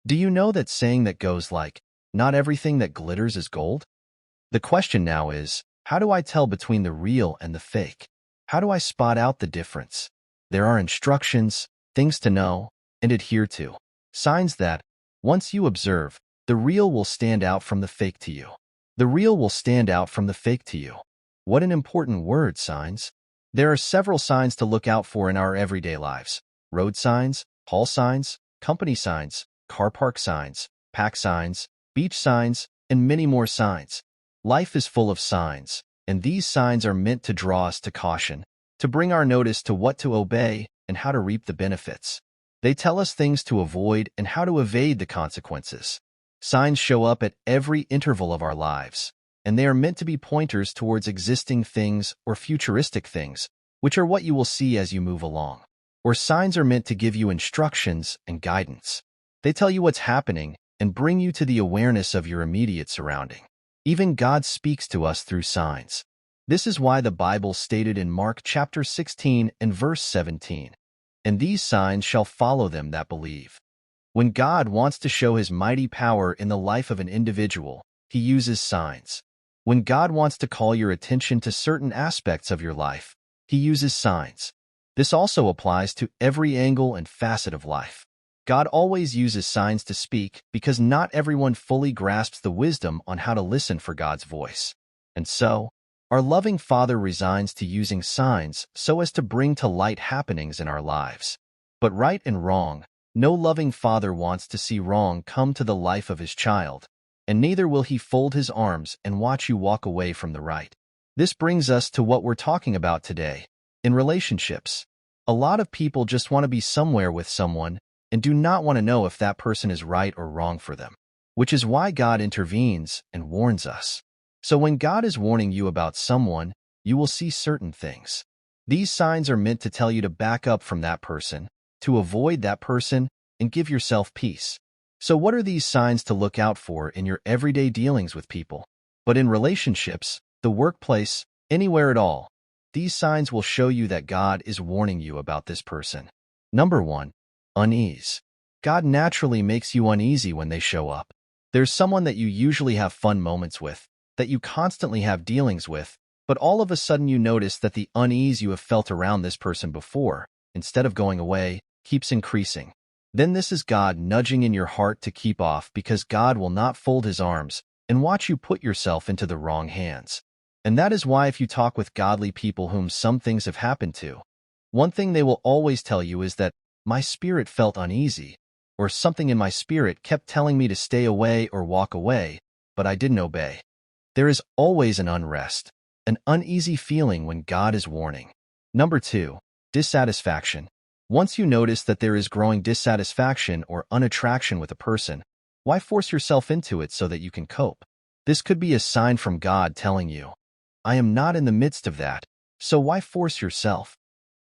Do you know that saying that goes like, not everything that glitters is gold? The question now is, how do I tell between the real and the fake? How do I spot out the difference? There are instructions, things to know, and adhere to. Signs that, once you observe, the real will stand out from the fake to you. The real will stand out from the fake to you. What an important word, signs. There are several signs to look out for in our everyday lives. Road signs, hall signs, company signs, car park signs, pack signs, beach signs, and many more signs. Life is full of signs, and these signs are meant to draw us to caution, to bring our notice to what to obey and how to reap the benefits. They tell us things to avoid and how to evade the consequences. Signs show up at every interval of our lives, and they are meant to be pointers towards existing things or futuristic things, which are what you will see as you move along. Or signs are meant to give you instructions and guidance. They tell you what's happening and bring you to the awareness of your immediate surrounding. Even God speaks to us through signs. This is why the Bible stated in Mark chapter 16 and verse 17, "And these signs shall follow them that believe." When God wants to show his mighty power in the life of an individual, he uses signs. When God wants to call your attention to certain aspects of your life, he uses signs. This also applies to every angle and facet of life. God always uses signs to speak because not everyone fully grasps the wisdom on how to listen for God's voice. And so, our loving Father resigns to using signs so as to bring to light happenings in our lives. But right and wrong, no loving father wants to see wrong come to the life of his child, and neither will he fold his arms and watch you walk away from the right. This brings us to what we're talking about today. In relationships, a lot of people just want to be somewhere with someone and do not want to know if that person is right or wrong for them, which is why God intervenes and warns us. So when God is warning you about someone, you will see certain things. These signs are meant to tell you to back up from that person, to avoid that person, and give yourself peace. So what are these signs to look out for in your everyday dealings with people? But in relationships, the workplace, anywhere at all, these signs will show you that God is warning you about this person. Number 1. Unease. God naturally makes you uneasy when they show up. There's someone that you usually have fun moments with, that you constantly have dealings with, but all of a sudden you notice that the unease you have felt around this person before, instead of going away, keeps increasing. Then this is God nudging in your heart to keep off because God will not fold his arms and watch you put yourself into the wrong hands. And that is why if you talk with godly people whom some things have happened to, one thing they will always tell you is that my spirit felt uneasy, or something in my spirit kept telling me to stay away or walk away, but I didn't obey. There is always an unrest, an uneasy feeling when God is warning. Number 2. Dissatisfaction. Once you notice that there is growing dissatisfaction or unattraction with a person, why force yourself into it so that you can cope? This could be a sign from God telling you, I am not in the midst of that, so why force yourself?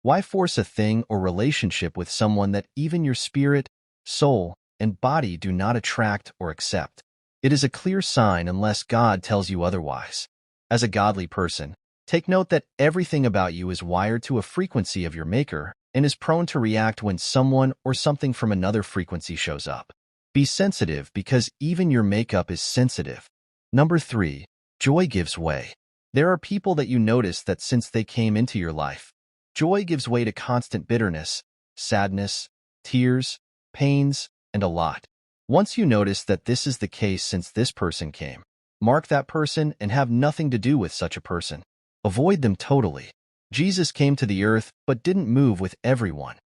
Why force a thing or relationship with someone that even your spirit, soul, and body do not attract or accept? It is a clear sign unless God tells you otherwise. As a godly person, take note that everything about you is wired to a frequency of your maker and is prone to react when someone or something from another frequency shows up. Be sensitive because even your makeup is sensitive. Number 3. Joy gives way. There are people that you notice that since they came into your life, joy gives way to constant bitterness, sadness, tears, pains, and a lot. Once you notice that this is the case since this person came, mark that person and have nothing to do with such a person. Avoid them totally. Jesus came to the earth but didn't move with everyone.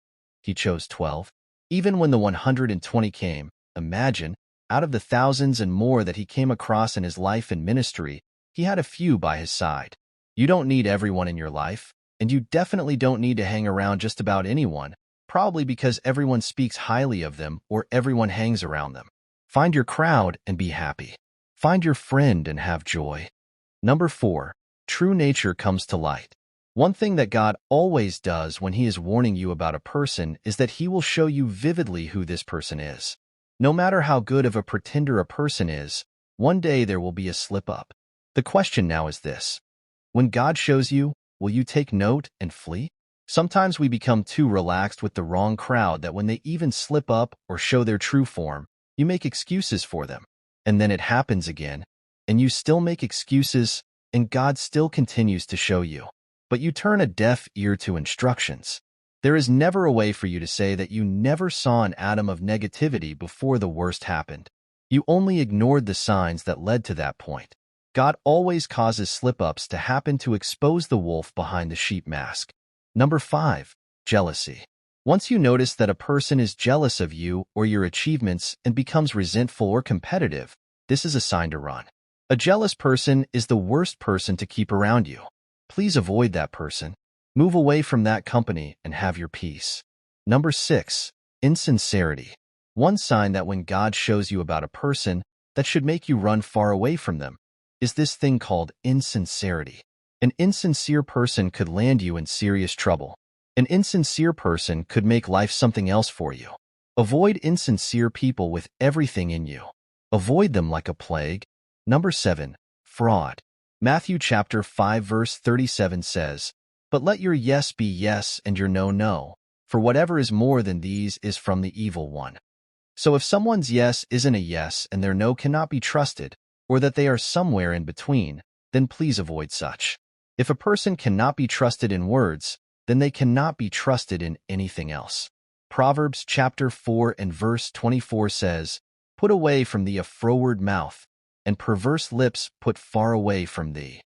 He chose 12. Even when the 120 came, imagine, out of the thousands and more that he came across in his life and ministry, he had a few by his side. You don't need everyone in your life, and you definitely don't need to hang around just about anyone, probably because everyone speaks highly of them or everyone hangs around them. Find your crowd and be happy. Find your friend and have joy. Number 4. True nature comes to light. One thing that God always does when he is warning you about a person is that he will show you vividly who this person is. No matter how good of a pretender a person is, one day there will be a slip-up. The question now is this. When God shows you, will you take note and flee? Sometimes we become too relaxed with the wrong crowd that when they even slip up or show their true form, You make excuses for them, and then it happens again, and you still make excuses, and God still continues to show you. But you turn a deaf ear to instructions. There is never a way for you to say that you never saw an atom of negativity before the worst happened. You only ignored the signs that led to that point. God always causes slip-ups to happen to expose the wolf behind the sheep mask. Number 5. Jealousy. Once you notice that a person is jealous of you or your achievements and becomes resentful or competitive, this is a sign to run. A jealous person is the worst person to keep around you. Please avoid that person. Move away from that company and have your peace. Number 6. Insincerity. One sign that when God shows you about a person that should make you run far away from them is this thing called insincerity. An insincere person could land you in serious trouble. An insincere person could make life something else for you. Avoid insincere people with everything in you. Avoid them like a plague. Number 7. Fraud. Matthew chapter 5 verse 37 says, "But let your yes be yes and your no, no, for whatever is more than these is from the evil one." So if someone's yes isn't a yes and their no cannot be trusted, or that they are somewhere in between, then please avoid such. If a person cannot be trusted in words, then they cannot be trusted in anything else. Proverbs chapter 4 and verse 24 says, "Put away from thee a froward mouth, and perverse lips put far away from thee."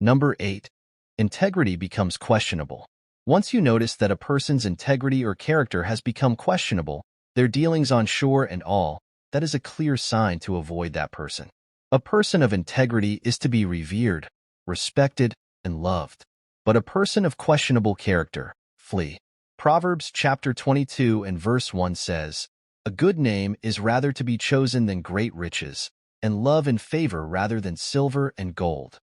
Number 8. Integrity becomes questionable. Once you notice that a person's integrity or character has become questionable, their dealings on shore and all, that is a clear sign to avoid that person. A person of integrity is to be revered, respected, and loved. But a person of questionable character, flee. Proverbs chapter 22 and verse 1 says, "A good name is rather to be chosen than great riches, and love and favor rather than silver and gold."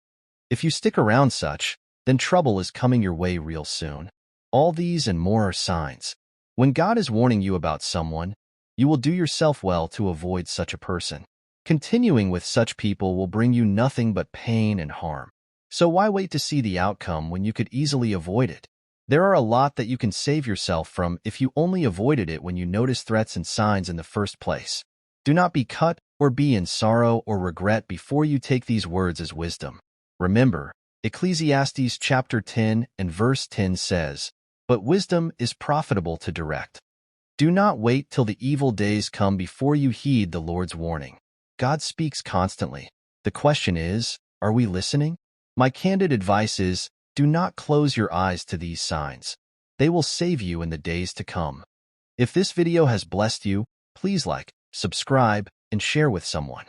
If you stick around such, then trouble is coming your way real soon. All these and more are signs. When God is warning you about someone, you will do yourself well to avoid such a person. Continuing with such people will bring you nothing but pain and harm. So why wait to see the outcome when you could easily avoid it? There are a lot that you can save yourself from if you only avoided it when you notice threats and signs in the first place. Do not be cut or be in sorrow or regret before you take these words as wisdom. Remember, Ecclesiastes chapter 10 and verse 10 says, "But wisdom is profitable to direct." Do not wait till the evil days come before you heed the Lord's warning. God speaks constantly. The question is, are we listening? My candid advice is, do not close your eyes to these signs. They will save you in the days to come. If this video has blessed you, please like, subscribe, and share with someone.